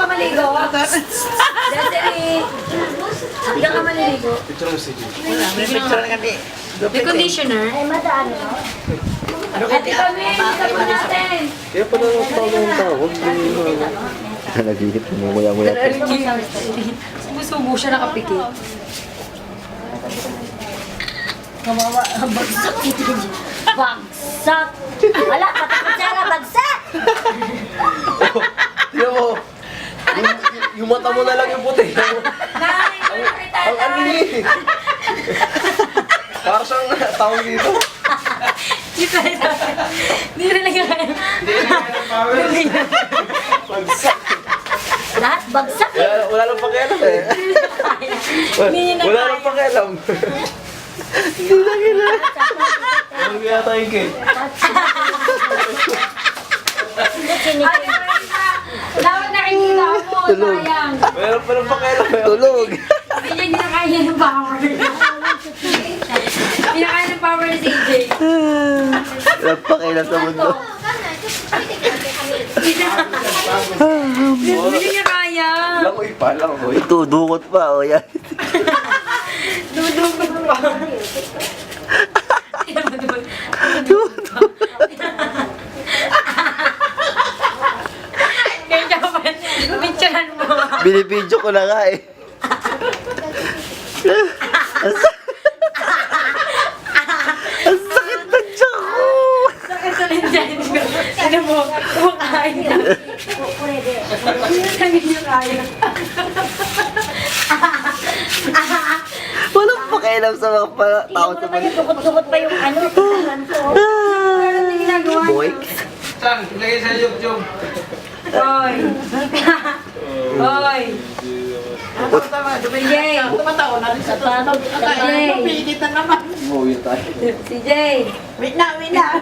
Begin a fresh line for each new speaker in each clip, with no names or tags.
ka maligo? Desiree! Hindi ka maliligo?
Picture mo si Jim.
Wala, may picture na kami.
May conditioner?
Ay, madaan, no?
Ate kami! Sabi natin!
Kaya pala ang tawag.
Nagigit mo nguya-nguya pa.
Sumusubo siya nakapikit. Kawawa, bagsak ito.
Bagsak! Wala, patakot siya na bagsak!
Tignan mo. Yung mata mo na lang yung puti.
Nay!
Ang ano eh. Parang siyang tawag dito.
Hindi rin lang kaya.
Bagsak.
Lahat bagsak eh.
Wala nang pakialam eh. Wala nang pakialam. Hindi na gila. Ano kaya tayo cake?
Dapat nakikita mo, sayang.
Meron pa nang pakialam eh.
Tulog!
Hindi niya kaya ng power. Hindi na kaya ng power ni CJ.
Walang pakialam sa mundo.
Hindi niya kaya.
Langoy pa, langoy.
Tudukot pa, o yan.
Dudukot pa. Kaya dapat, picturean mo.
Binibidyo ko na nga eh. Ang sakit na tiyan ko!
Sakit sa lindyan ko. Ano mo, kumakain na. Hindi niya kaya.
Walang pakialam sa mga tao sa mundo.
Dukot-dukot pa yung ano, tingnan ko.
Ano ginagawa niya?
Boy?
Saan? Lagay sa YouTube.
Oy. Oy. CJ.
Tumatawa na rin sa tato.
Jay.
Pigit na naman.
Umuwi tayo.
CJ.
Wait na, wait na.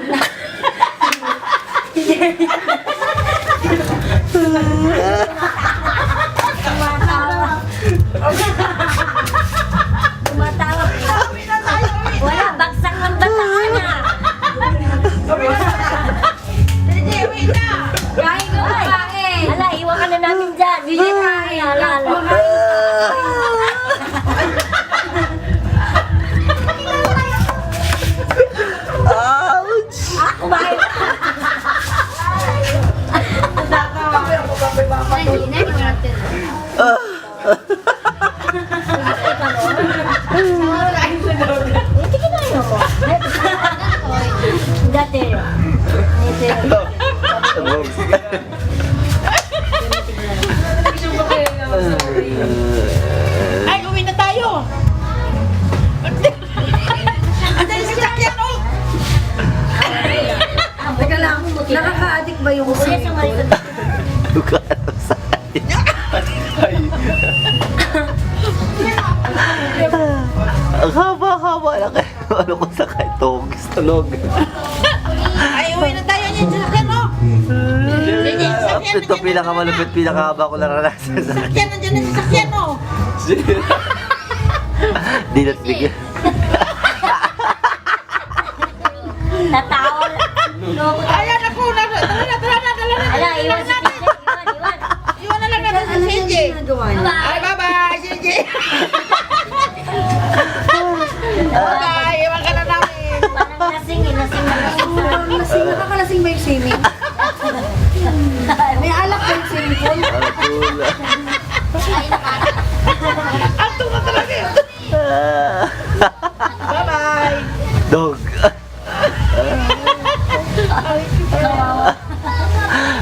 Tumatawa. Wala, bagsak ng bataan ah.
Kain ko kain.
Ala, iwan ka na namin dyan.
Hindi niya kaya.
Ala, ala.
Ouch!
Kumain. Hindi kinain mo. Dati.
Ay, uwi na tayo. Andan yung sasakyan, oh.
Teka lang, nakaka-addict ba yung
Kuya sa marito.
Dugaan sa akin. Ang haba-haba na kayo. Ano ko sa kayo? Tulog.
Ay, uwi na tayo niyan sa sasakyan, oh.
Ito pinakamalupit, pinakahaba ko naranasan sa akin.
Sasakyan, nandiyan na sasakyan, oh.
Di na't bigyan.
Tatawa. Loko.
Ayan ako, dala na.
Ala, iwan si Tita. Iwan.
Iwan na lang natin sa CJ.
ginagawa niya?
Ay, bye-bye, CJ. Bye, iwan ka na namin.
Parang lasing eh. Lasing na lasing.
Nakakalasing ba yung swimming? May alak ba yung swimming pool?
Alpula.
Anto ka talaga yun. Bye-bye.
Dog.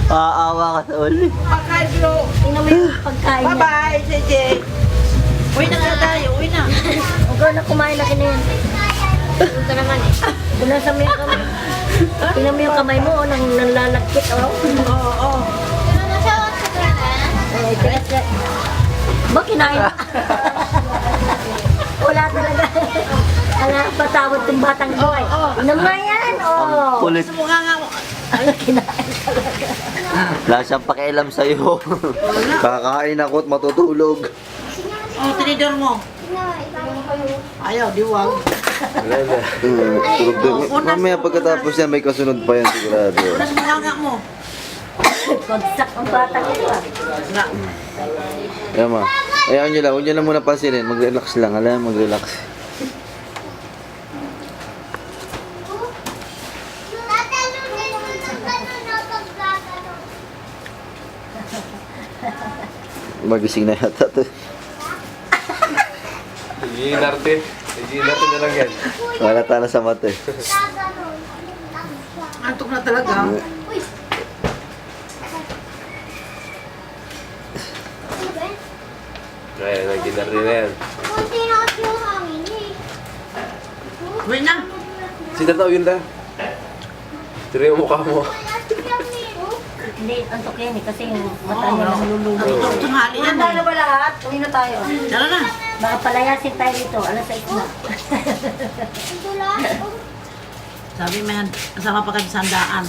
Aawa ka sa uli.
Pagkain, bro.
Tingnan mo yung pagkain niya.
Bye-bye, CJ. Uwi na nga tayo, uwi na.
Huwag ka na kumain na kinayan. Huwag ka naman eh. Punasan mo yung kamay. Tingnan mo yung kamay mo, oh, nanlalagkit, oh.
Oo.
Ay, tigas na. Ba, kinain? Wala talaga. Ala, patawad tong batang boy. Tingnan mo yan, oh.
Kulit.
Mukha nga mo.
Ay, kinain talaga.
Wala siyang pakialam sa'yo. Kakain ako at matutulog.
Oh, tinidor mo. Ayaw, diwag.
Wala na. Tulog doon. Mamaya pagkatapos yan, may kasunod pa yan sigurado.
Unas mukha nga mo.
Konsak ang bata nito ah.
Ayan ma. Ayaw nyo lang, huwag nyo lang muna pansinin. Mag-relax lang, alam, mag-relax. Magising na yata to.
Ginarte. Ginarte na lang yan.
Wala na sa mata eh.
Antok na talaga.
Kaya nag-ginarte na yan.
Uwi na.
Si Tataw yun ta. Tira yung mukha mo.
Hindi, antok yan eh, kasi yung mata niya nalululo.
Antok tanghali yan
Handa na
eh.
ba lahat? Uwi na tayo.
Tara na.
Baka palayasin tayo dito, alas 6 na.
Sabi mo yan, kasama pa kami sa handaan.